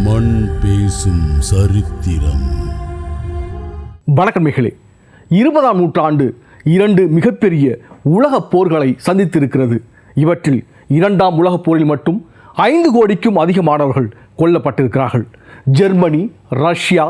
மண் பேசும் சரித்திரம். வணக்கம் மிகளே. 20ஆம் நூற்றாண்டு 2 மிகப்பெரிய உலகப் போர்களை சந்தித்திருக்கிறது. இவற்றில் 2ஆம் உலகப் போரில் மட்டும் 5 கோடிக்கும் அதிகமானவர்கள் கொல்லப்பட்டிருக்கிறார்கள். ஜெர்மனி, ரஷ்யா,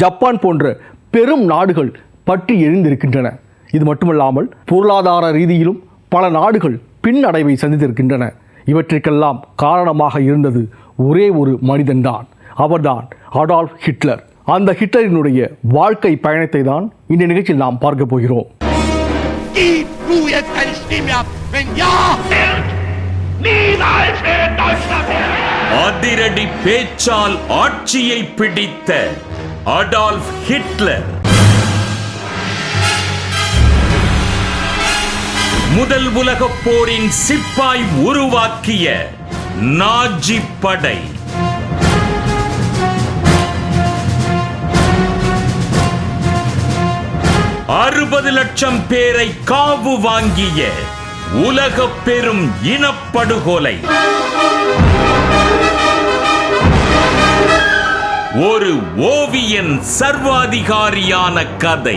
ஜப்பான் போன்ற பெரும் நாடுகள் பற்றி எரிந்திருக்கின்றன. இது மட்டுமல்லாமல் பொருளாதார ரீதியிலும் பல நாடுகள் பின்னடைவை சந்தித்திருக்கின்றன. இவற்றிற்கெல்லாம் காரணமாக இருந்தது ஒரே ஒரு மனிதன்தான். அவர்தான் அடால்ஃப் ஹிட்லர். அந்த ஹிட்லரினுடைய வாழ்க்கை பயணத்தை தான் இந்த நிகழ்ச்சியில் நாம் பார்க்க போகிறோம். அதிரடி பேச்சால் ஆட்சியை பிடித்த அடால்ஃப் ஹிட்லர், முதல் உலகப் போரின் சிப்பாய் உருவாக்கிய நாஜி படை, $60 லட்சம் பேரை காவு வாங்கிய உலக பெரும் இனப்படுகொலை, ஒரு ஓவியன் சர்வாதிகாரியான கதை.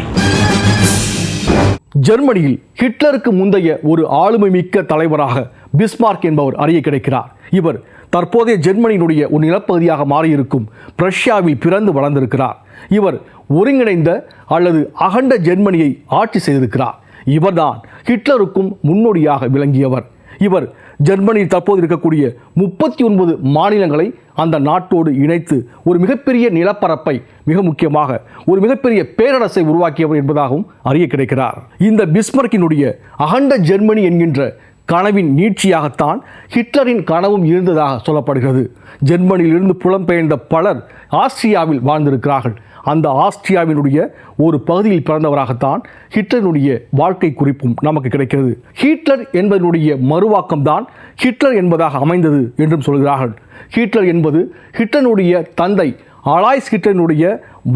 ஜெர்மனியில் ஹிட்லருக்கு முந்தைய ஒரு ஆளுமை மிக்க தலைவராக பிஸ்மார்க் என்பவர் அறிய கிடைக்கிறார். இவர் தற்போதைய ஜெர்மனியினுடைய ஒரு நிலப்பகுதியாக மாறியிருக்கும் பிரஷ்யாவில் பிறந்து வளர்ந்திருக்கிறார். இவர் ஒருங்கிணைந்த அல்லது அகண்ட ஜெர்மனியை ஆட்சி செய்திருக்கிறார். இவர்தான் ஹிட்லருக்கும் முன்னோடியாக விளங்கியவர். இவர் ஜெர்மனியில் தற்போது இருக்கக்கூடிய 39 மாநிலங்களை அந்த நாட்டோடு இணைத்து ஒரு மிகப்பெரிய நிலப்பரப்பை, மிக முக்கியமாக ஒரு மிகப்பெரிய பேரரசை உருவாக்கியவர் என்பதாகவும் அறிய கிடைக்கிறார். இந்த பிஸ்மார்க்கினுடைய அகண்ட ஜெர்மனி என்கின்ற கனவின் நீட்சியாகத்தான் ஹிட்லரின் கனவும் இருந்ததாக சொல்லப்படுகிறது. ஜெர்மனியிலிருந்து புலம்பெயர்ந்த பலர் ஆஸ்திரியாவில் வாழ்ந்திருக்கிறார்கள். அந்த ஆஸ்திரியாவினுடைய ஒரு பகுதியில் பிறந்தவராகத்தான் ஹிட்லருடைய வாழ்க்கை குறிப்பும் நமக்கு கிடைக்கிறது. ஹிட்லர் என்பதனுடைய மறுவாக்கம் தான் ஹிட்லர் என்பதாக அமைந்தது என்றும் சொல்கிறார்கள். ஹிட்லர் என்பது ஹிட்லருடைய தந்தை அலாய்ஸ் ஹிட்லருடைய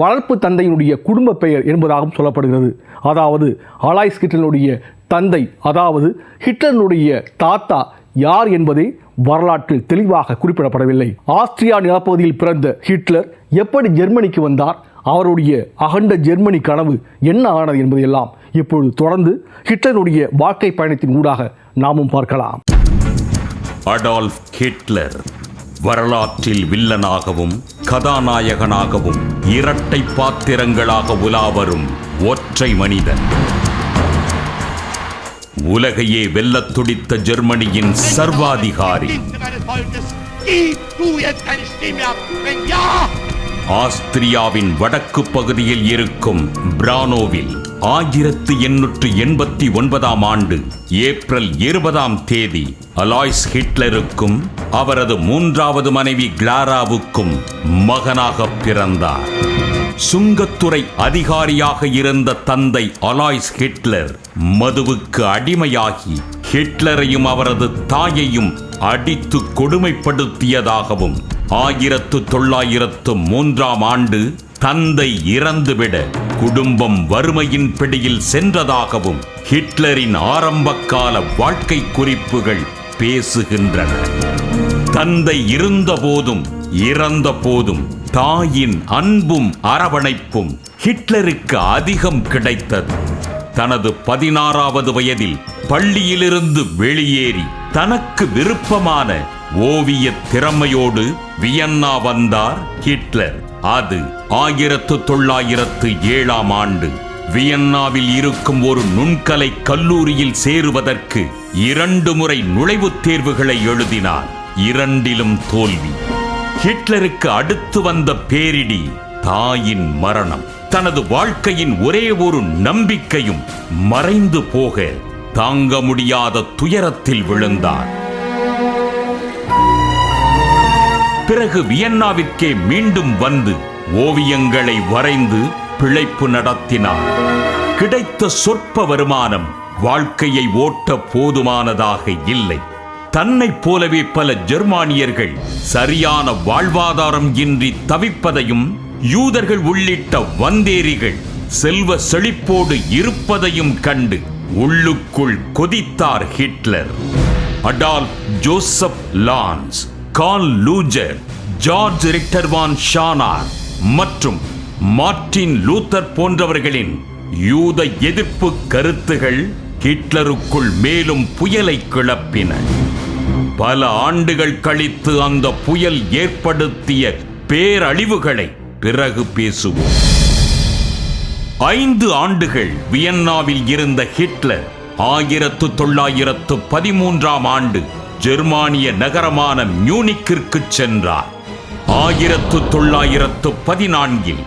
வளர்ப்பு தந்தையினுடைய குடும்ப பெயர் என்பதாகவும் சொல்லப்படுகிறது. அதாவது அலாய்ஸ் ஹிட்லருடைய தந்தை, அதாவது ஹிட்லருடைய தாத்தா யார் என்பதே வரலாற்றில் தெளிவாக குறிப்பிடப்படவில்லை. ஆஸ்திரியா நிலப்பகுதியில் பிறந்த ஹிட்லர் எப்படி ஜெர்மனிக்கு வந்தார், அவருடைய அகண்ட ஜெர்மனி கனவு என்ன ஆனது என்பதையெல்லாம் இப்பொழுது தொடர்ந்து ஹிட்லருடைய வாழ்க்கை பயணத்தின் ஊடாக நாமும் பார்க்கலாம். அடால்ஃப் ஹிட்லர் வரலாற்றில் வில்லனாகவும் கதாநாயகனாகவும் இரட்டை பாத்திரங்களாக உலாவரும் ஒற்றை மனிதன். உலகையே வெல்லத் துடித்த ஜெர்மனியின் சர்வாதிகாரி. ஆஸ்திரியாவின் வடக்கு பகுதியில் இருக்கும் பிரானோவில் 1889ஆம் ஆண்டு ஏப்ரல் 20ஆம் தேதி அலாய்ஸ் ஹிட்லருக்கும் அவரது 3வது மனைவி கிளாராவுக்கும் மகனாக பிறந்தார். சுங்கத்துறை அதிகாரியாக இருந்த தந்தை அலாய்ஸ் ஹிட்லர் மதுவுக்கு அடிமையாகி ஹிட்லரையும் அவரது தாயையும் அடித்து கொடுமைப்படுத்தியதாகவும் 1903ஆம் ஆண்டு தந்தை இறந்துவிட குடும்பம் வறுமையின் பிடியில் சென்றதாகவும் ஹிட்லரின் ஆரம்பகால வாழ்க்கை குறிப்புகள் பேசுகின்றன. தந்தை இருந்தபோதும் இறந்த போதும் தாயின் அன்பும் அரவணைப்பும் ஹிட்லருக்கு அதிகம் கிடைத்தது. தனது 16வது வயதில் பள்ளியிலிருந்து வெளியேறி தனக்கு விருப்பமான ஓவிய திறமையோடு வியன்னா வந்தார் ஹிட்லர். அது 1907ஆம் ஆண்டு. வியன்னாவில் இருக்கும் ஒரு நுண்கலை கல்லூரியில் சேருவதற்கு 2 முறை நுழைவுத் தேர்வுகளை எழுதினார். 2லும் தோல்வி. ஹிட்லருக்கு அடுத்து வந்த பேரிடி தாயின் மரணம். தனது வாழ்க்கையின் ஒரே ஒரு நம்பிக்கையும் மறைந்து போக தாங்க முடியாத துயரத்தில் விழுந்தார். பிறகு வியன்னாவிற்கே மீண்டும் வந்து ஓவியங்களை வரைந்து பிழைப்பு நடத்தினார். கிடைத்த சொற்ப வருமானம் வாழ்க்கையை ஓட்ட போதுமானதாக இல்லை. தன்னைப் போலவே பல ஜெர்மானியர்கள் சரியான வாழ்வாதாரம் இன்றி தவிப்பதையும், யூதர்கள் உள்ளிட்ட வந்தேரிகள் செல்வ செழிப்போடு இருப்பதையும் கண்டு உள்ளுக்குள் கொதித்தார் Hitler. Adolf Joseph Lanz Karl Lueger, George Richter von Schonerer மற்றும் மார்ட்டின் லூத்தர் போன்றவர்களின் யூத எதிர்ப்பு கருத்துகள் ஹிட்லருக்குள் மேலும் புயலை கிளப்பின. பல ஆண்டுகள் கழித்து அந்த புயல் ஏற்படுத்திய பேரழிவுகளை பிறகு பேசுவோம். 5 ஆண்டுகள் வியன்னாவில் இருந்த ஹிட்லர் 1913ஆம் ஆண்டு ஜெர்மானிய நகரமான மியூனிக்கிற்கு சென்றார். 1914இல்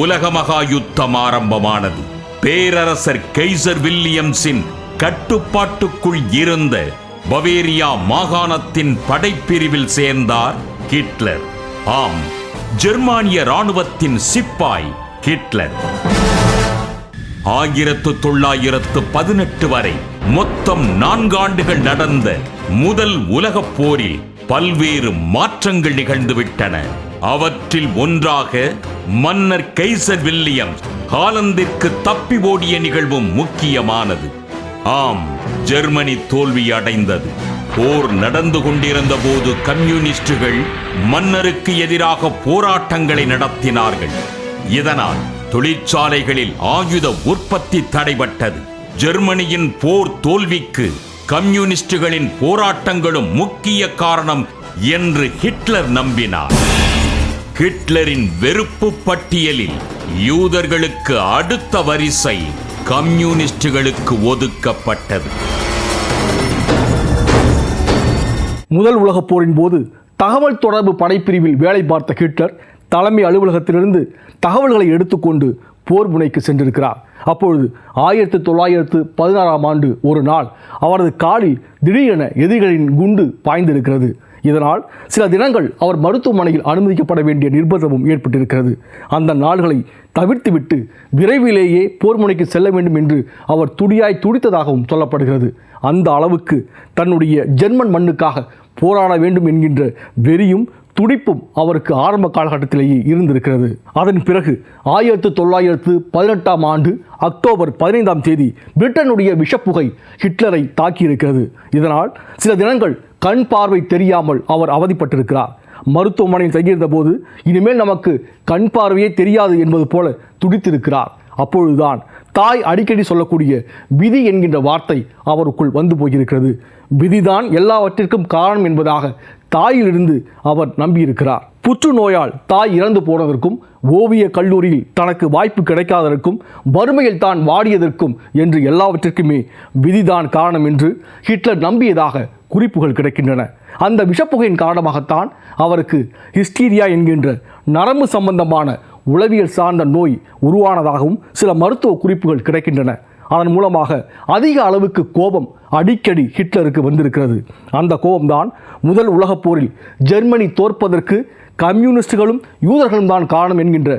உலக மகா யுத்தம் ஆரம்பமானது. பேரரசர் கெய்சர் வில்லியம்ஸின் கட்டுப்பாட்டுக்குள் இருந்த பவேரியா மாகாணத்தின் படைப்பிரிவில் சேர்ந்தார் ஹிட்லர். ஆம், ஜெர்மானிய ராணுவத்தின் சிப்பாய் ஹிட்லர். 1918 வரை மொத்தம் 4 ஆண்டுகள் நடந்த முதல் உலகப் போரில் பல்வேறு மாற்றங்கள் நிகழ்ந்துவிட்டன. அவற்றில் ஒன்றாக மன்னர் கெய்சர் வில்லியம்ஸ் ஹாலந்திற்கு தப்பி ஓடிய நிகழ்வும் முக்கியமானது. ஆம், ஜெர்மனி தோல்வி அடைந்தது. போர் நடந்து கொண்டிருந்த போது கம்யூனிஸ்டுகள் மன்னருக்கு எதிராக போராட்டங்களை நடத்தினார்கள். இதனால் தொழிற்சாலைகளில் ஆயுத உற்பத்தி தடைபட்டது. ஜெர்மனியின் போர் தோல்விக்கு கம்யூனிஸ்டுகளின் போராட்டங்களும் முக்கிய காரணம் என்று ஹிட்லர் நம்பினார். ஹிட்லரின் வெறுப்பு பட்டியலில் யூதர்களுக்கு அடுத்த வரிசை கம்யூனிஸ்டுகளுக்கு ஒதுக்கப்பட்டது. முதல் உலகப் போரின் போது தகவல் தொடர்பு படைப்பிரிவில் வேலை பார்த்த ஹிட்லர் தலைமை அலுவலகத்திலிருந்து தகவல்களை எடுத்துக்கொண்டு போர் முனைக்கு சென்றிருக்கிறார். அப்பொழுது 1916ஆம் ஆண்டு ஒரு நாள் அவரது காலில் திடீரென எதிரிகளின் குண்டு பாய்ந்திருக்கிறது. இதனால் சில தினங்கள் அவர் மருத்துவமனையில் அனுமதிக்கப்பட வேண்டிய நிர்பந்தமும் ஏற்பட்டிருக்கிறது. அந்த நாள்களை தவிர்த்துவிட்டு விரைவிலேயே போர் முனைக்கு செல்ல வேண்டும் என்று அவர் துடியாய் துடித்ததாகவும் சொல்லப்படுகிறது. அந்த அளவுக்கு தன்னுடைய ஜெர்மன் மண்ணுக்காக போராட வேண்டும் என்கின்ற வெறியும் துடிப்பும் அவருக்கு ஆரம்ப காலகட்டத்திலேயே இருந்திருக்கிறது. அதன் பிறகு 1918ஆம் ஆண்டு அக்டோபர் 15ஆம் தேதி பிரிட்டனுடைய விஷப்புகை ஹிட்லரை தாக்கியிருக்கிறது. இதனால் சில தினங்கள் கண் பார்வை தெரியாமல் அவர் அவதிப்பட்டிருக்கிறார். மருத்துவமனையில் தங்கியிருந்த போது இனிமேல் நமக்கு கண் பார்வையே தெரியாது என்பது போல துடித்திருக்கிறார். அப்பொழுதுதான் தாய் அடிக்கடி சொல்லக்கூடிய விதி என்கின்ற வார்த்தை அவருக்குள் வந்து போயிருக்கிறது. விதிதான் எல்லாவற்றிற்கும் காரணம் என்பதாக தாயிலிருந்து அவர் நம்பியிருக்கிறார். புற்றுநோயால் தாய் இறந்து போனதற்கும், ஓவிய கல்லூரியில் தனக்கு வாய்ப்பு கிடைக்காததற்கும், வறுமையில் தான் வாடியதற்கும் என்று எல்லாவற்றிற்குமே விதிதான் காரணம் என்று ஹிட்லர் நம்பியதாக குறிப்புகள் கிடைக்கின்றன. அந்த விஷப்புகையின் காரணமாகத்தான் அவருக்கு ஹிஸ்டீரியா என்கின்ற நரம்பு சம்பந்தமான உளவியல் சார்ந்த நோய் உருவானதாகவும் சில மருத்துவ குறிப்புகள் கிடைக்கின்றன. அதன் மூலமாக அதிக அளவுக்கு கோபம் அடிக்கடி ஹிட்லருக்கு வந்திருக்கிறது. அந்த கோபம்தான் முதல் உலகப் போரில் ஜெர்மனி தோற்பதற்கு கம்யூனிஸ்டுகளும் யூதர்களும் தான் காரணம் என்கின்ற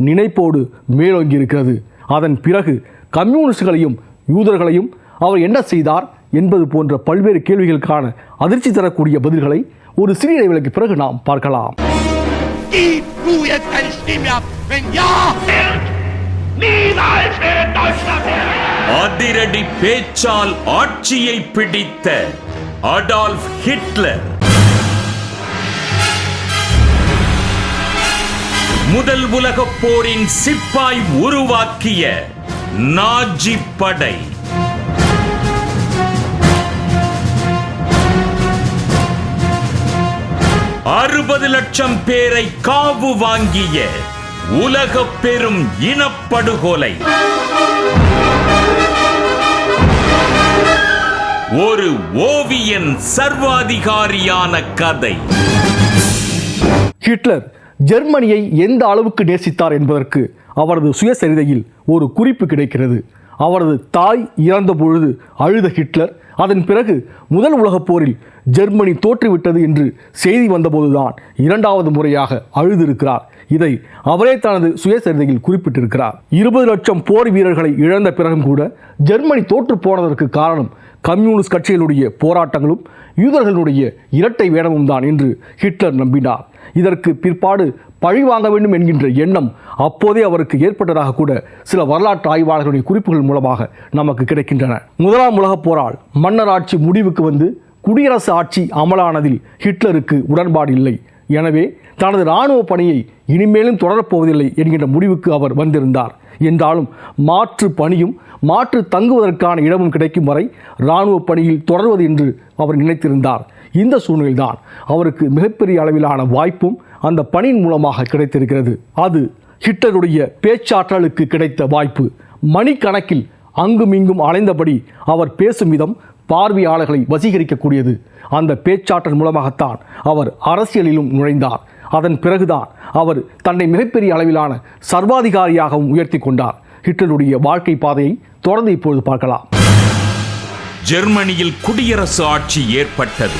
நினைப்போடு மேலோங்கி இருக்கிறது. அதன் பிறகு கம்யூனிஸ்டுகளையும் யூதர்களையும் அவர் என்ன செய்தார் என்பது போன்ற பல்வேறு கேள்விகளுக்கான அதிர்ச்சி தரக்கூடிய பதில்களை ஒரு சிறிய இடைவேளைக்கு பிறகு நாம் பார்க்கலாம். அதிரடி பேச்சால் ஆட்சியை பிடித்த அடால்ஃப் ஹிட்லர் முதல் உலகப் போரின் சிப்பாய் உருவாக்கிய நாஜி படை. அறுபது லட்சம் பேரை காவு வாங்கிய உலக பெரும் இனப்படுகொலை. ஒரு ஓவியன் சர்வாதிகாரியான கதை. ஹிட்லர் ஜெர்மனியை எந்த அளவுக்கு நேசித்தார் என்பதற்கு அவரது சுயசரிதையில் ஒரு குறிப்பு கிடைக்கிறது. அவரது தாய் இறந்த பொழுது அழுத ஹிட்லர் அதன் பிறகு முதல் உலகப் போரில் ஜெர்மனி தோற்றுவிட்டது என்று செய்தி வந்தபோதுதான் 2வது முறையாக அழுதிருக்கிறார். இதை அவரே தனது சுயசரிதையில் குறிப்பிட்டிருக்கிறார். 20 லட்சம் போர் வீரர்களை இழந்த பிறகும் கூட ஜெர்மனி தோற்று போனதற்கு காரணம் கம்யூனிஸ்ட் கட்சிகளுடைய போராட்டங்களும் யூதர்களுடைய இரட்டை வேடமும் தான் என்று ஹிட்லர் நம்பினார். இதற்கு பிற்பாடு பழி வாங்க வேண்டும் என்கின்ற எண்ணம் அப்போதே அவருக்கு ஏற்பட்டதாக கூட சில வரலாற்று ஆய்வாளர்களுடைய குறிப்புகள் மூலமாக நமக்கு கிடைக்கின்றன. முதலாம் உலகப் போரால் மன்னர் ஆட்சி முடிவுக்கு வந்து குடியரசு ஆட்சி அமலானதில் ஹிட்லருக்கு உடன்பாடு இல்லை. எனவே தனது இராணுவ பணியை இனிமேலும் தொடரப்போவதில்லை என்கின்ற முடிவுக்கு அவர் வந்திருந்தார். என்றாலும் மாற்று பணியும் மாற்று தங்குவதற்கான இடமும் கிடைக்கும் வரை இராணுவ பணியில் தொடர்வது என்று அவர் நினைத்திருந்தார். இந்த சூழ்நிலைதான் அவருக்கு மிகப்பெரிய அளவிலான வாய்ப்பும் அந்த பணியின் மூலமாக கிடைத்திருக்கிறது. அது ஹிட்லருடைய பேச்சாற்றலுக்கு கிடைத்த வாய்ப்பு. மணிக்கணக்கில் அங்குமிங்கும் அலைந்தபடி அவர் பேசும் விதம் பார்வையாளர்களை வசீகரிக்கக்கூடியது. அந்த பேச்சாற்றல் மூலமாகத்தான் அவர் அரசியலிலும் நுழைந்தார். அதன் பிறகுதான் அவர் தன்னை மிகப்பெரிய அளவிலான சர்வாதிகாரியாகவும் உயர்த்தி கொண்டார். ஹிட்லருடைய வாழ்க்கை பாதையை தொடர்ந்து இப்பொழுது பார்க்கலாம். ஜெர்மனியில் குடியரசு ஆட்சி ஏற்பட்டது.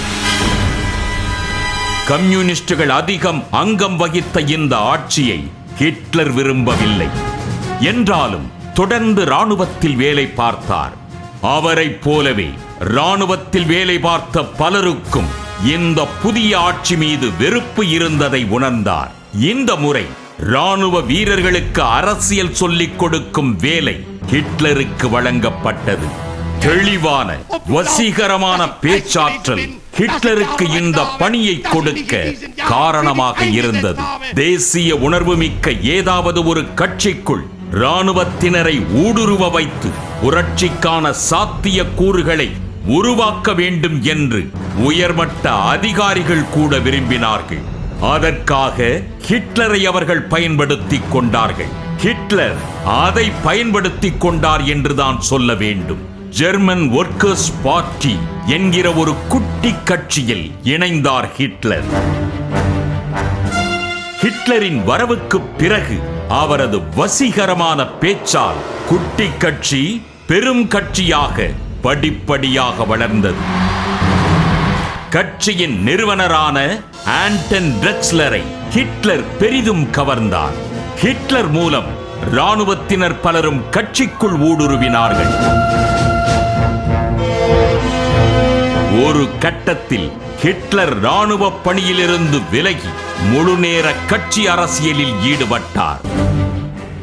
கம்யூனிஸ்டுகள் அதிகம் அங்கம் வகித்த இந்த ஆட்சியை ஹிட்லர் விரும்பவில்லை. என்றாலும் தொடர்ந்து இராணுவத்தில் வேலை பார்த்தார். அவரைப் போலவே இராணுவத்தில் வேலை பார்த்த பலருக்கும் இந்த புதிய ஆட்சி மீது வெறுப்பு இருந்ததை உணர்ந்தார். இந்த முறை இராணுவ வீரர்களுக்கு அரசியல் சொல்லிக் கொடுக்கும் வேலை ஹிட்லருக்கு வழங்கப்பட்டது. தெளிவான வசீகரமான பேச்சாற்றல் ஹிட்லருக்கு இந்த பணியை கொடுக்க காரணமாக இருந்தது. தேசிய உணர்வு மிக்க ஏதாவது ஒரு கட்சிக்குள் இராணுவத்தினரை ஊடுருவ வைத்து புரட்சிக்கான சாத்திய கூறுகளை உருவாக்க வேண்டும் என்று உயர்மட்ட அதிகாரிகள் கூட விரும்பினார்கள். அதற்காக ஹிட்லரை அவர்கள் பயன்படுத்திக் கொண்டார்கள். ஹிட்லர் அதை பயன்படுத்திக் கொண்டார் என்றுதான் சொல்ல வேண்டும். ஜெர்மன் ஒர்க்கர்ஸ் பார்ட்டி என்கிற ஒரு குட்டி கட்சியில் இணைந்தார் ஹிட்லர். ஹிட்லரின் வரவுக்கு பிறகு அவரது வசீகரமான பேச்சால் குட்டி கட்சி பெரும் கட்சியாக படிப்படியாக வளர்ந்தது. கட்சியின் நிறுவனரான ஆண்டன் ட்ரெக்ஸ்லரை ஹிட்லர் பெரிதும் கவர்ந்தார். ஹிட்லர் மூலம் இராணுவத்தினர் பலரும் கட்சிக்குள் ஊடுருவினார்கள். ஒரு கட்டத்தில் ஹிட்லர் இராணுவ பணியிலிருந்து விலகி முழுநேர கட்சி அரசியலில் ஈடுபட்டார்.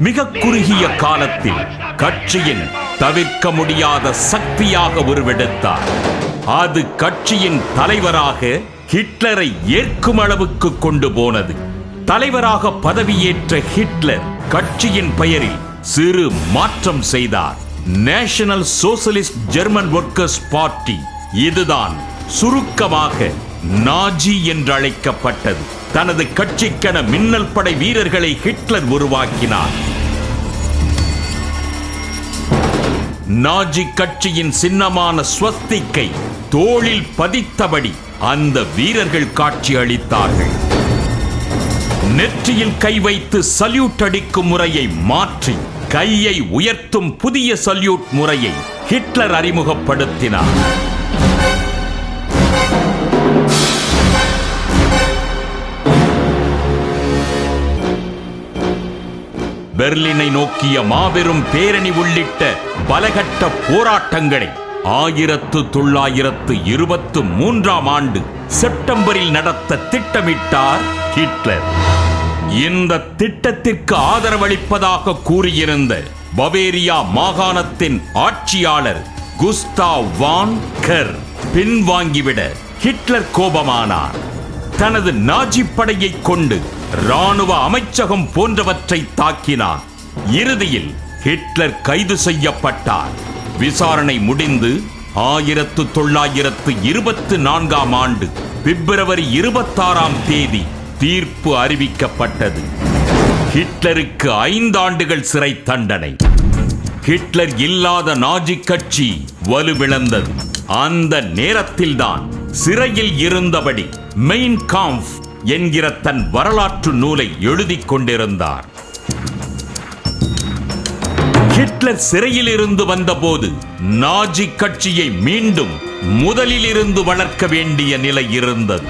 மிக குறுகிய காலத்தில் கட்சியின் தவிர்க்க முடியாத சக்தியாக உருவெடுத்தார். அது கட்சியின் தலைவராக ஹிட்லரை ஏற்கும் அளவுக்கு கொண்டு போனது. தலைவராக பதவியேற்ற ஹிட்லர் கட்சியின் பெயரில் சிறு மாற்றம் செய்தார். National socialist German workers party, இதுதான் சுருக்கமாக நாஜி என்று அழைக்கப்பட்டது. தனது கட்சிக்கென மின்னல் படை வீரர்களை ஹிட்லர் உருவாக்கினார். நாஜி கட்சியின் சின்னமான ஸ்வஸ்திக்கை தோளில் பதித்தபடி அந்த வீரர்கள் காட்சி அளித்தார்கள். நெற்றியில் கை வைத்து சல்யூட் அடிக்கும் முறையை மாற்றி கையை உயர்த்தும் புதிய சல்யூட் முறையை ஹிட்லர் அறிமுகப்படுத்தினார். பெர்லினை நோக்கிய மாபெரும் பேரணி உள்ளிட்ட பலகட்ட போராட்டங்களை 1923 ஆண்டு செப்டம்பரில் நடத்த திட்டமிட்டார் ஹிட்லர். இந்த திட்டத்திற்கு ஆதரவளிப்பதாக கூறியிருந்த பவேரியா மாகாணத்தின் ஆட்சியாளர் குஸ்டாவ் வான் கெர் பின்வாங்கிவிட ஹிட்லர் கோபமானார். தனது நாஜி படையை கொண்டு இராணுவ அமைச்சகம் போன்றவற்றை தாக்கினார். இறுதியில் ஹிட்லர் கைது செய்யப்பட்டார். விசாரணை முடிந்து 1924 ஆண்டு பிப்ரவரி 26 தேதி தீர்ப்பு அறிவிக்கப்பட்டது. ஹிட்லருக்கு 5 ஆண்டுகள் சிறை தண்டனை. ஹிட்லர் இல்லாத நாஜி கட்சி வலுவிழந்தது. அந்த நேரத்தில்தான் சிறையில் இருந்தபடி மெயின் காம்ப் என்கிற தன் வரலாற்று நூலை எழுதிக் கொண்டிருந்தார். ஹிட்லர் சிறையில் இருந்து வந்தபோது நாஜி கட்சியை மீண்டும் முதலில் இருந்து வளர்க்க வேண்டிய நிலை இருந்தது.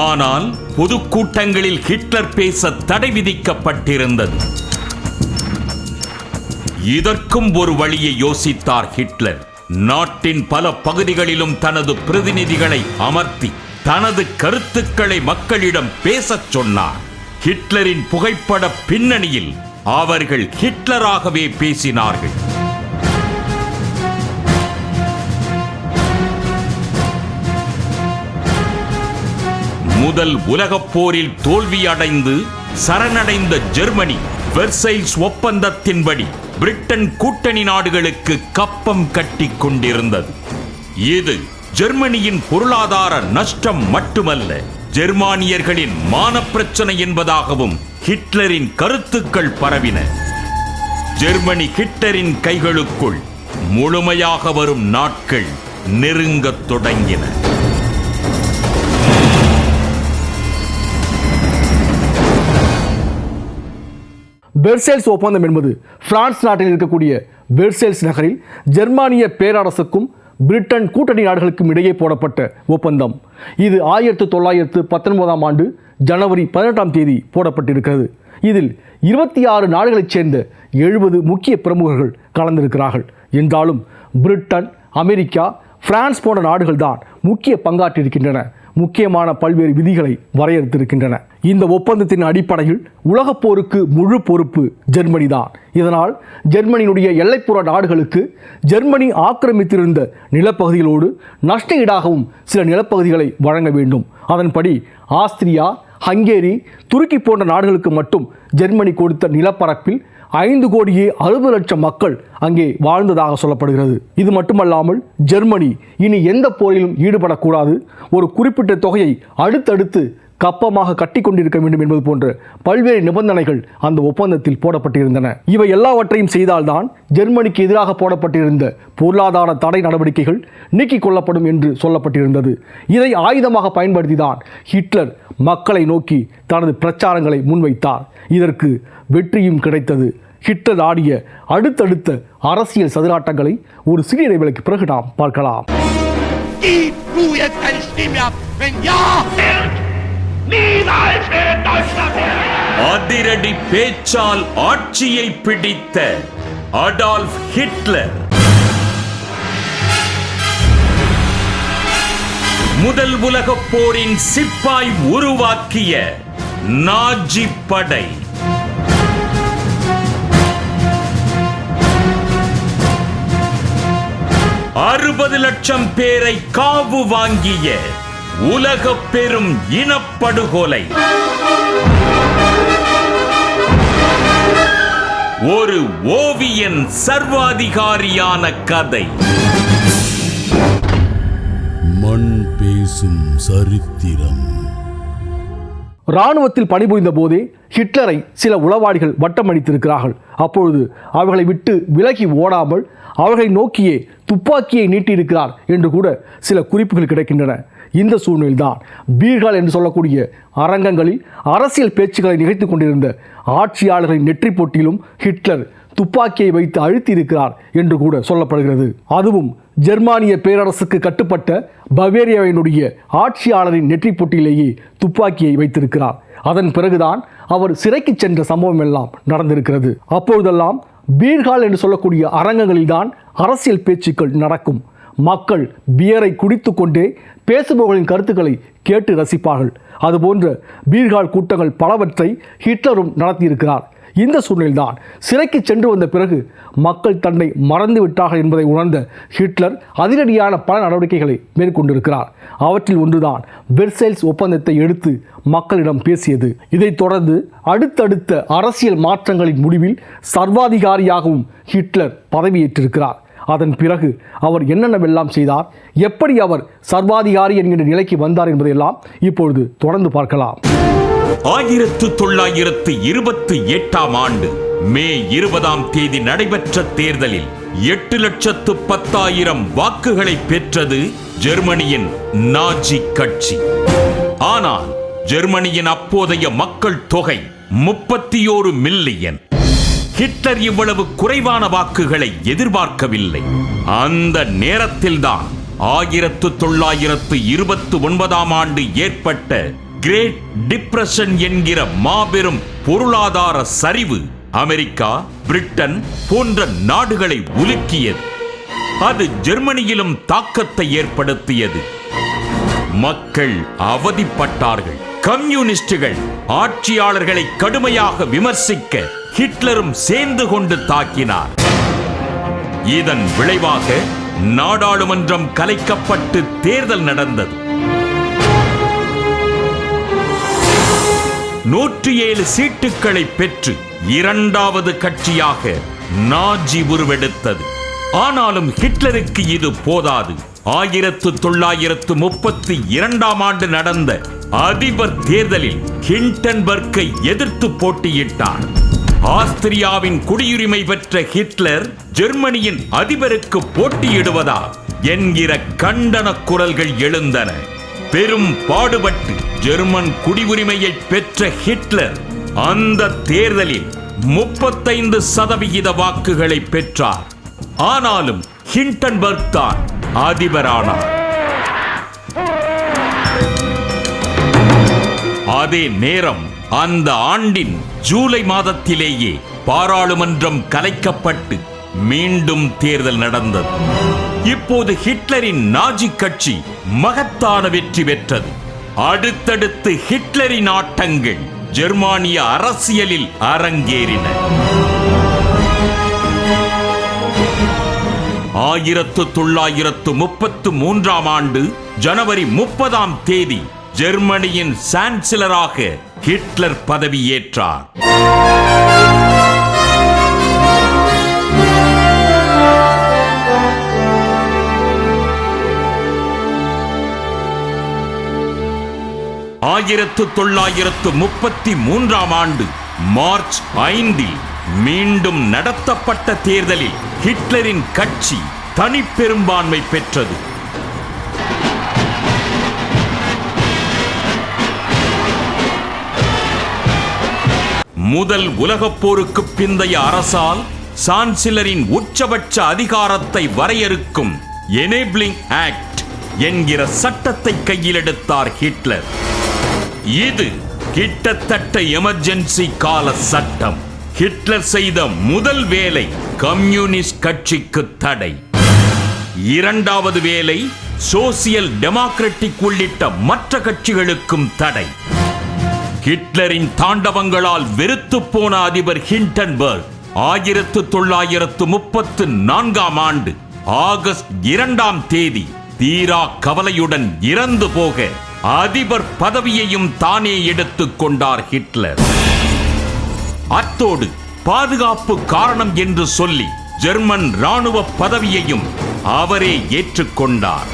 ஆனால் பொதுக்கூட்டங்களில் ஹிட்லர் பேச தடை விதிக்கப்பட்டிருந்தது. இதற்கும் ஒரு வழியை யோசித்தார் ஹிட்லர். நாட்டின் பல பகுதிகளிலும் தனது பிரதிநிதிகளை அமர்த்தி தனது கருத்துக்களை மக்களிடம் பேசச் சொன்னார். ஹிட்லரின் புகைப்பட பின்னணியில் அவர்கள் ஹிட்லராகவே பேசினார்கள். முதல் உலகப் போரில் தோல்வியடைந்து சரணடைந்த ஜெர்மனி வெர்சைல்ஸ் ஒப்பந்தத்தின்படி பிரிட்டன் கூட்டணி நாடுகளுக்கு கப்பம் கட்டிக் கொண்டிருந்தது. இது ஜெர்மனியின் பொருளாதார நஷ்டம் மட்டுமல்ல, ஜெர்மானியர்களின் மான பிரச்சனை என்பதாகவும் ஹிட்லரின் கருத்துக்கள் பரவின. ஜெர்மனி ஹிட்லரின் கைகளுக்குள் முழுமையாக வரும் நாட்கள் நெருங்கத் தொடங்கின. வெர்சைல்ஸ் ஒப்பந்தம் என்பது பிரான்ஸ் நாட்டில் இருக்கக்கூடிய வெர்சைல்ஸ் நகரில் ஜெர்மானிய பேரரசுக்கும் பிரிட்டன் கூட்டணி நாடுகளுக்கும் இடையே போடப்பட்ட ஒப்பந்தம். இது 1919ஆம் ஆண்டு ஜனவரி 18ஆம் தேதி போடப்பட்டிருக்கிறது. இதில் 26 நாடுகளைச் சேர்ந்த 70 முக்கிய பிரமுகர்கள் கலந்திருக்கிறார்கள். என்றாலும் பிரிட்டன், அமெரிக்கா, பிரான்ஸ் போன்ற நாடுகள் தான் முக்கிய பங்காற்றியிருக்கின்றன. முக்கியமான பல்வேறு விதிகளை வரையறுத்திருக்கின்றன. இந்த ஒப்பந்தத்தின் அடிப்படையில் உலகப் போருக்கு முழு பொறுப்பு ஜெர்மனி தான். இதனால் ஜெர்மனியினுடைய எல்லைப்புற நாடுகளுக்கு ஜெர்மனி ஆக்கிரமித்திருந்த நிலப்பகுதிகளோடு நஷ்ட ஈடாகவும் சில நிலப்பகுதிகளை வழங்க வேண்டும். அதன்படி ஆஸ்திரியா, ஹங்கேரி, துருக்கி போன்ற நாடுகளுக்கு மட்டும் ஜெர்மனி கொடுத்த நிலப்பரப்பில் 5,60,00,000 மக்கள் அங்கே வாழ்ந்ததாக சொல்லப்படுகிறது. இது மட்டுமல்லாமல் ஜெர்மனி இனி எந்த போரிலும் ஈடுபடக்கூடாது, ஒரு குறிப்பிட்ட தொகையை அடுத்தடுத்து கப்பமாக கட்டி கொண்டிருக்க வேண்டும் என்பது போன்ற பல்வேறு நிபந்தனைகள் அந்த ஒப்பந்தத்தில் போடப்பட்டிருந்தன. இவை எல்லாவற்றையும் செய்தால்தான் ஜெர்மனிக்கு எதிராக போடப்பட்டிருந்த பொருளாதார தடை நடவடிக்கைகள் நீக்கிக் கொள்ளப்படும் என்று சொல்லப்பட்டிருந்தது. இதை ஆயுதமாக பயன்படுத்திதான் ஹிட்லர் மக்களை நோக்கி தனது பிரச்சாரங்களை முன்வைத்தார். இதற்கு வெற்றியும் கிடைத்தது. ஹிட்லர் ஆடிய அடுத்தடுத்த அரசியல் சதுராட்டங்களை ஒரு சிறிய இடைவேளைக்கு பிறகு நாம் பார்க்கலாம். அதிரடி பேச்சால் ஆட்சியை பிடித்த அடால்ஃப் ஹிட்லர் முதல் உலகப் போரின் சிப்பாய் உருவாக்கிய நாஜி படை 60 லட்சம் பேரை காவு வாங்கிய உலக பெரும் இனப்படுகொலை, ஒரு ஓவியன் சர்வாதிகாரியான கதை. மண் பேசும் சரித்திரம். இராணுவத்தில் பணிபுரிந்த போதே ஹிட்லரை சில உளவாளிகள் வட்டமடித்திருக்கிறார்கள். அப்பொழுது அவர்களை விட்டு விலகி ஓடாமல் அவர்களை நோக்கியே துப்பாக்கியை நீட்டியிருக்கிறார் என்று கூட சில குறிப்புகள் கிடைக்கின்றன. இந்த சூழ்நிலைதான் பீர்கள் என்று சொல்லக்கூடிய அரங்கங்களில் அரசியல் பேச்சுக்களை நிகழ்த்தி கொண்டிருந்த ஆட்சியாளர்களின் நெற்றி போட்டியிலும் ஹிட்லர் துப்பாக்கியை வைத்து அழுத்தியிருக்கிறார் என்று கூட சொல்லப்படுகிறது. அதுவும் ஜெர்மானிய பேரரசுக்கு கட்டுப்பட்ட பவேரியாவினுடைய ஆட்சியாளரின் நெற்றி போட்டியிலேயே துப்பாக்கியை வைத்திருக்கிறார். அதன் பிறகுதான் அவர் சிறைக்கு சென்ற சம்பவம் எல்லாம் நடந்திருக்கிறது. அப்பொழுதெல்லாம் பீர்கள் என்று சொல்லக்கூடிய அரங்கங்களில்தான் அரசியல் பேச்சுக்கள் நடக்கும். மக்கள் பியரை குடித்து கொண்டே பேசுபவர்களின் கருத்துக்களை கேட்டு ரசிப்பார்கள். அதுபோன்ற பீர்கள் கூட்டங்கள் பலவற்றை ஹிட்லரும் நடத்தியிருக்கிறார். இந்த சூழ்நிலைதான் சிறைக்கு சென்று வந்த பிறகு மக்கள் தன்னை மறந்து விட்டார்கள் என்பதை உணர்ந்த ஹிட்லர் அதிரடியான பல நடவடிக்கைகளை மேற்கொண்டிருக்கிறார். அவற்றில் ஒன்றுதான் வெர்சைல்ஸ் ஒப்பந்தத்தை எடுத்து மக்களிடம் பேசியது. இதைத் தொடர்ந்து அடுத்தடுத்த அரசியல் மாற்றங்களின் முடிவில் சர்வாதிகாரியாகவும் ஹிட்லர் பதவியேற்றிருக்கிறார். அதன் பிறகு அவர் என்னென்னவெல்லாம் செய்தார், எப்படி அவர் சர்வாதிகாரி என்கின்ற நிலைக்கு வந்தார் என்பதையெல்லாம் இப்பொழுது தொடர்ந்து பார்க்கலாம். 1928ஆம் ஆண்டு மே 20ஆம் தேதி நடைபெற்ற தேர்தலில் 8,10,000 வாக்குகளை பெற்றது ஜெர்மனியின் நாஜி கட்சி. ஆனால் ஜெர்மனியின் அப்போதைய மக்கள் தொகை 31 மில்லியன். ஹிட்லர் இவ்வளவு குறைவான வாக்குகளை எதிர்பார்க்கவில்லை. அந்த நேரத்தில்தான் 1929ஆம் ஆண்டு ஏற்பட்ட கிரேட் டிப்ரெஷன் என்கிற மாபெரும் பொருளாதார சரிவு அமெரிக்கா, பிரிட்டன் போன்ற நாடுகளை உலுக்கியது. அது ஜெர்மனியிலும் தாக்கத்தை ஏற்படுத்தியது. மக்கள் அவதிப்பட்டார்கள். கம்யூனிஸ்டுகள் ஆட்சியாளர்களை கடுமையாக விமர்சிக்க ஹிட்லரும் சேர்ந்து கொண்டு தாக்கினார். இதன் விளைவாக நாடாளுமன்றம் கலைக்கப்பட்டு தேர்தல் நடந்தது. 107 சீட்டுக்களை பெற்று இரண்டாவது கட்சியாக நாஜி உருவெடுத்தது. ஆனாலும் ஹிட்லருக்கு இது போதாது. 1932 ஆண்டு நடந்த அதிபர் தேர்தலில் ஹிண்டன்பர்க்கை எதிர்த்து போட்டியிட்டார். ஆஸ்திரியாவின் குடியுரிமை பெற்ற ஹிட்லர் ஜெர்மனியின் அதிபருக்கு போட்டியிடுவதா என்கிற கண்டன குரல்கள் எழுந்தன. பெரும் பாடுபட்டு ஜெர்மன் குடியுரிமையை பெற்ற ஹிட்லர் அந்த தேர்தலில் 35% வாக்குகளை பெற்றார். ஆனாலும் ஹிண்டன்பர்க் தான் அதிபரானார். அதே நேரம் அந்த ஆண்டின் ஜூலை மாதத்திலேயே பாராளுமன்றம் கலைக்கப்பட்டு மீண்டும் தேர்தல் நடந்தது. இப்போது ஹிட்லரின் நாஜி கட்சி மகத்தான வெற்றி பெற்றது. அடுத்தடுத்து ஹிட்லரின் ஆட்டங்கள் ஜெர்மானிய அரசியலில் அரங்கேறின. 1933 ஆண்டு ஜனவரி 30 ஜெர்மனியின் சான்சலராக ஹிட்லர் பதவியேற்றார். ஆயிரத்து 1933 ஆண்டு மார்ச் 5 மீண்டும் நடத்தப்பட்ட தேர்தலில் ஹிட்லரின் கட்சி தனிப்பெரும்பான்மை பெற்றது. முதல் உலகப் போருக்கு பிந்தைய அரசால் சான்சலரின் உச்சபட்ச அதிகாரத்தை வரையறுக்கும் எனேபிளிங் ஆக்ட் என்கிற சட்டத்தை கையில் எடுத்தார் ஹிட்லர். இது கிட்டத்தட்ட எமர்ஜென்சி கால சட்டம். ஹிட்லர் செய்த முதல் வேலை கம்யூனிஸ்ட் கட்சிக்கு தடை. இரண்டாவது வேலை சோசியல் டெமோக்ராட்டிக் உள்ளிட்ட மற்ற கட்சிகளுக்கும் தடை. ஹிட்லரின் தாண்டவங்களால் வெறுத்து போன அதிபர் ஹிண்டன்பர்க் 1934 ஆண்டு ஆகஸ்ட் 2 தீரா கவலையுடன் இறந்து போக அதிபர் பதவியையும் தானே எடுத்துக் கொண்டார் ஹிட்லர். அத்தோடு பாதுகாப்பு காரணம் என்று சொல்லி ஜெர்மன் ராணுவ பதவியையும் அவரே ஏற்றுக்கொண்டார்.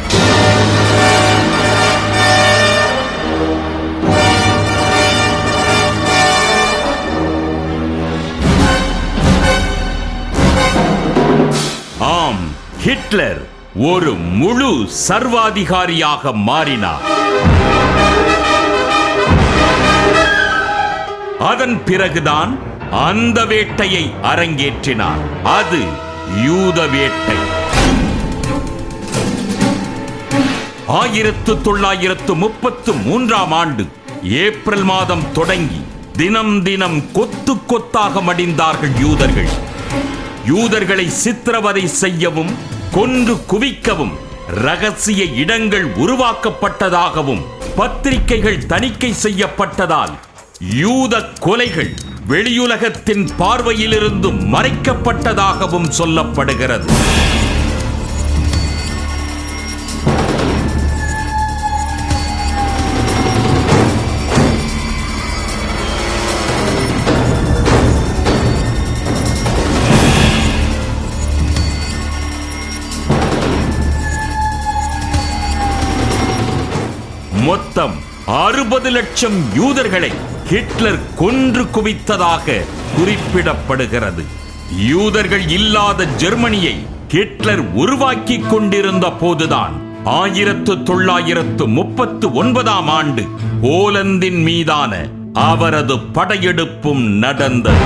ஆம், ஹிட்லர் ஒரு முழு சர்வாதிகாரியாக மாறினார். அதன் பிறகுதான் அந்த வேட்டையை அரங்கேற்றினார். அது யூத வேட்டை. 1933 ஆண்டு ஏப்ரல் மாதம் தொடங்கி தினம் தினம் கொத்து கொத்தாக மடிந்தார்கள் யூதர்கள். யூதர்களை சித்திரவதை செய்யவும் கொன்று குவிக்கவும் ரகசிய இடங்கள் உருவாக்கப்பட்டதாகவும் பத்திரிகைகள் தணிக்கை செய்யப்பட்டதால் யூத கொலைகள் வெளியுலகத்தின் பார்வையிலிருந்து மறைக்கப்பட்டதாகவும் சொல்லப்படுகிறது. மொத்தம் 60 லட்சம் யூதர்களை ஹிட்லர் கொன்று குவித்ததாக குறிப்பிடப்படுகிறது. யூதர்கள் இல்லாத ஜெர்மனியை ஹிட்லர் உருவாக்கி கொண்டிருந்த போதுதான் 1939 ஆண்டு போலந்தின் மீதான அவரது படையெடுப்பும் நடந்தது.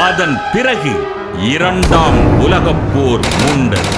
அதன் பிறகு 2ஆம் உலகப் போர் மூண்டது.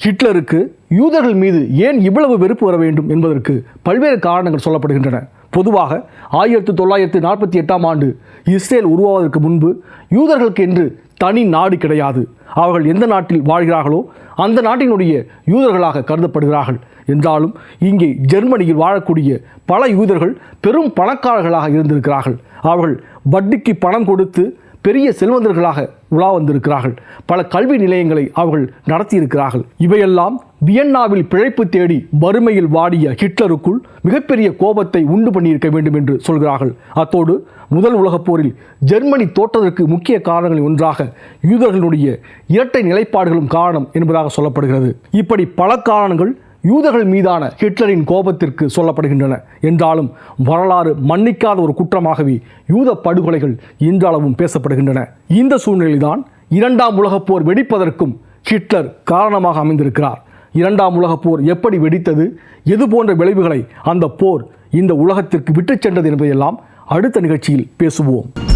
ஹிட்லருக்கு யூதர்கள் மீது ஏன் இவ்வளவு வெறுப்பு வர வேண்டும் என்பதற்கு பல்வேறு காரணங்கள் சொல்லப்படுகின்றன. பொதுவாக 1948 ஆண்டு இஸ்ரேல் உருவாவதற்கு முன்பு யூதர்களுக்கு என்று தனி நாடு கிடையாது. அவர்கள் எந்த நாட்டில் வாழ்கிறார்களோ அந்த நாட்டினுடைய யூதர்களாக கருதப்படுகிறார்கள். என்றாலும் இங்கே ஜெர்மனியில் வாழக்கூடிய பல யூதர்கள் பெரும் பணக்காரர்களாக இருந்திருக்கிறார்கள். அவர்கள் வட்டிக்கு பணம் கொடுத்து பெரிய செல்வந்தர்களாக உலா வந்திருக்கிறார்கள். பல கல்வி நிலையங்களை அவர்கள் நடத்தியிருக்கிறார்கள். இவையெல்லாம் வியன்னாவில் பிழைப்பு தேடி வறுமையில் வாடிய ஹிட்லருக்குள் மிகப்பெரிய கோபத்தை உண்டு பண்ணியிருக்க வேண்டும் என்று சொல்கிறார்கள். அத்தோடு முதல் உலகப் போரில் ஜெர்மனி தோற்றதற்கு முக்கிய காரணங்களில் ஒன்றாக யூதர்களுடைய இரட்டை நிலைப்பாடுகளும் காரணம் என்பதாக சொல்லப்படுகிறது. இப்படி பல காரணங்கள் யூதர்கள் மீதான ஹிட்லரின் கோபத்திற்கு சொல்லப்படுகின்றன. என்றாலும் வரலாறு மன்னிக்காத ஒரு குற்றமாகவே யூத படுகொலைகள் இன்றளவும் பேசப்படுகின்றன. இந்த சூழ்நிலையில்தான் இரண்டாம் உலகப் போர் வெடிப்பதற்கும் ஹிட்லர் காரணமாக அமைந்திருக்கிறார். இரண்டாம் உலகப் போர் எப்படி வெடித்தது, எது போன்ற விளைவுகளை அந்த போர் இந்த உலகத்திற்கு விட்டுச் சென்றது என்பதையெல்லாம் அடுத்த நிகழ்ச்சியில் பேசுவோம்.